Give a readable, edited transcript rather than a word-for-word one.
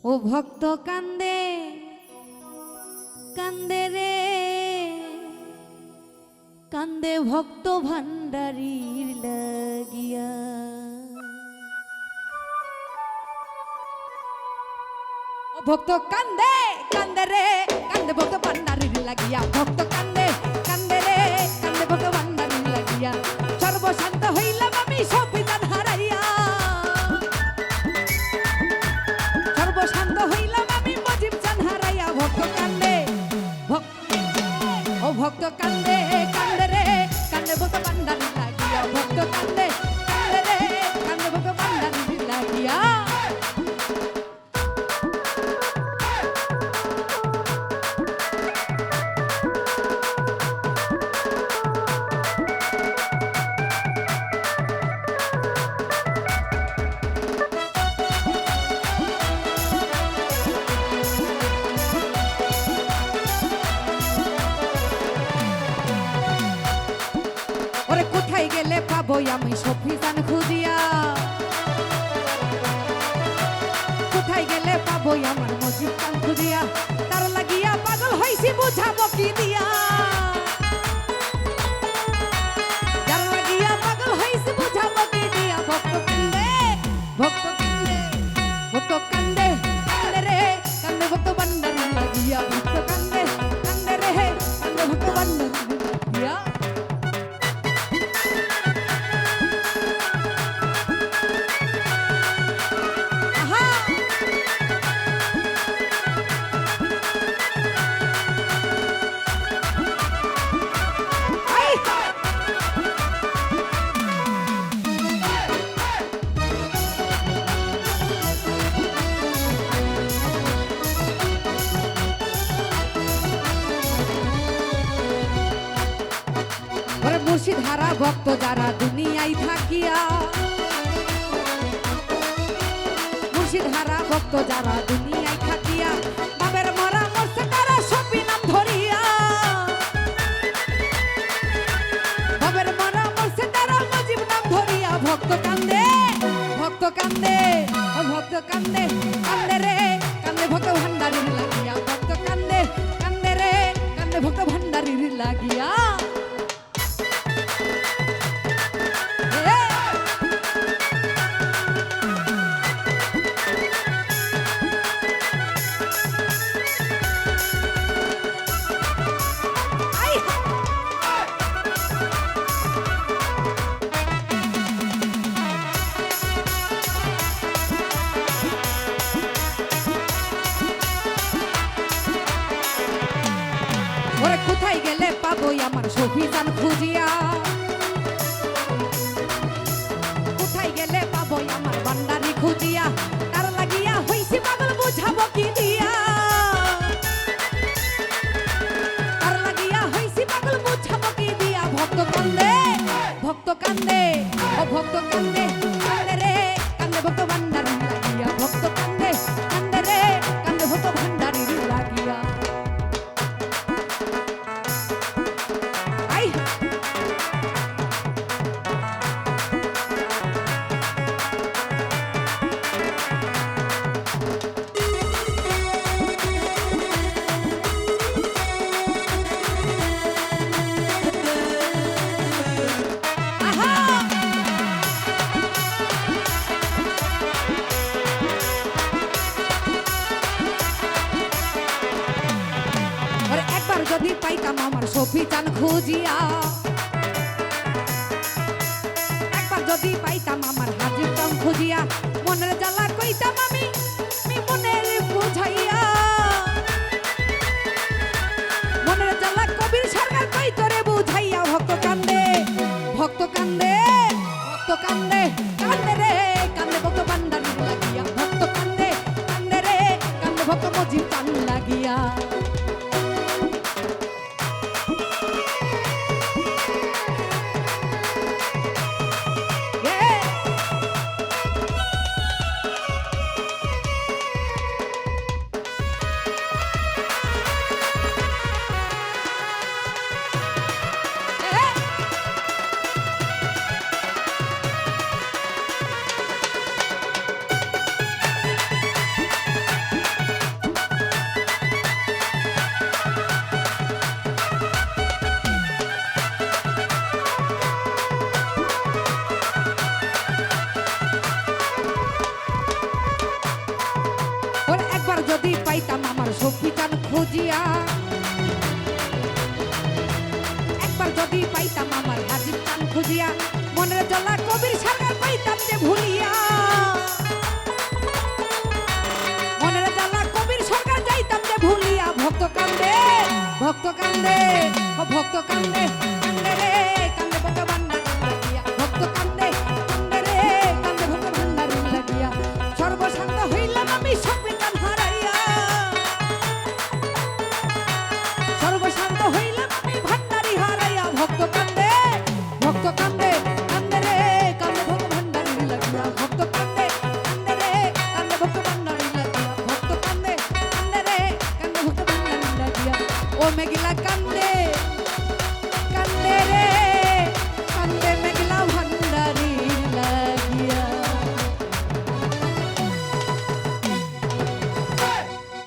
ও ভক্ত কান্দে কান্দে রে কান্দে ভক্ত ভান্ডারীর লাগিয়া। ও ভক্ত কান্দে কান্দে রে কান্দে ভক্ত ভান্ডারীর লাগিয়া। ভক্ত কান্দে কান্দে রে কান্দে ভক্ত ভান্ডারীর লাগিয়া। সর্বশান্ত হইলাম আমি সবিধান হারাইয়া। সর্বশান্ত হইলাম আমি মজিব জান হারাইয়া। ভক্ত কান্দে ও ভক্ত কান্দে কান্দে রে কান্দে ভক্ত ভান্ডারীর লাগিয়া। ভক্ত কান্দে কান্দে রে কান্দে ভক্ত ভান্ডারীর লাগিয়া। ওরে কোথায় গেলে পাবো আমি সফিজান খুঁজিয়া। কোথায় গেলে পাবো আমার মজিব জান খুঁজিয়া। তার লাগিয়া পাগল হইছি বুঝাবো কি দিয়া। তার লাগিয়া পাগল হইছি বুঝাবো কি দিয়া। ভক্ত কান্দে ভক্ত কান্দে ভক্ত কান্দে কান্দে রে কান্দে ভক্ত ভান্ডারীর লাগিয়া। ভক্ত কান্দে কান্দে রে কান্দে ভক্ত ভান্ডারীর লাগিয়া। মুর্শিদ হারা ভক্ত যারা দুনিয়ায় থাকিয়া। মুর্শিদ হারা ভক্ত যারা দুনিয়ায় থাকিয়া। বাবের মরা মরছে তারা সবই নাম ধরিয়া। বাবের মরা মরছে তারা মজিব নাম ধরিয়া। ভক্ত কান্দে ভক্ত কান্দে ও ভক্ত কান্দে কান্দে রে কান্দে ভক্ত ভান্ডারীর লাগিয়া। ভক্ত কান্দে কান্দে রে কান্দে ভক্ত ভান্ডারীর লাগিয়া। ওরে কোথায় গেলে পাবো আমার সফিজান খুঁজিয়া। কোথায় গেলে পাবো আমার ভান্ডারী খুঁজিয়া। তার লাগিয়া হইছি পাগল বুঝাবো কি দিয়া। তার লাগিয়া হইছি পাগল বুঝাবো কি দিয়া। ভক্ত কান্দে ভক্ত কান্দে ও ভক্ত কান্দে কান্দে রে কান্দে ভক্ত ভান্ডারীর লাগিয়া। ভক্ত কান্দে কান্দে রে কান্দে ভক্ত ভান্ডারীর লাগিয়া। যদি পাইতাম আমার সফিজান খুঁজিয়া। একবার যদি পাইতাম আমার হাজির দাম খুঁজিয়া। মনের জ্বালা কইতাম আমি মনের বুঝাইয়া। মনের জ্বালা কবির সরকার কই তোরে বুঝাইয়া। ভক্ত কান্দে ভক্ত কান্দে ভক্ত কান্দে কান্দে রে কান্দে ভক্ত ভান্ডারীর লাগিয়া। ভক্ত কান্দে কান্দে রে কান্দে ভক্ত মজিব জান লাগিয়া। পিটান খুঁজিয়া একবার যদি পাইতাম আমার হাজির টান খুঁজিয়া মনের জ্বালা কবির সরকার পাইতাম যে ভুলিয়া মনের জ্বালা কবির সরকার যাইতাম যে ভুলিয়া ভক্ত কান্দে ভক্ত কান্দে ও ভক্ত কান্দে কান্দে রে কান্দে ভক্ত ভান্ডার লাগিয়া ভক্ত কান্দে কান্দে রে কান্দে ভক্ত ভান্ডার লাগিয়া সর্বশান্ত হইলাম আমি সংবিধান হারাইয়া সর্বশান্ত হইলাম আমি ভান্ডারি হারাইয়া ভক্ত কান্দে কান্দে রে কান্দে ভক্ত ভান্ডারি লাগিয়া ভক্ত কান্দে রে কান্দে ভক্ত ভান্ডারি লাগিয়া ভক্ত কান্দে রে কান্দে ভক্ত ভান্ডারি লাগিয়া ও মেঘলা কান্দে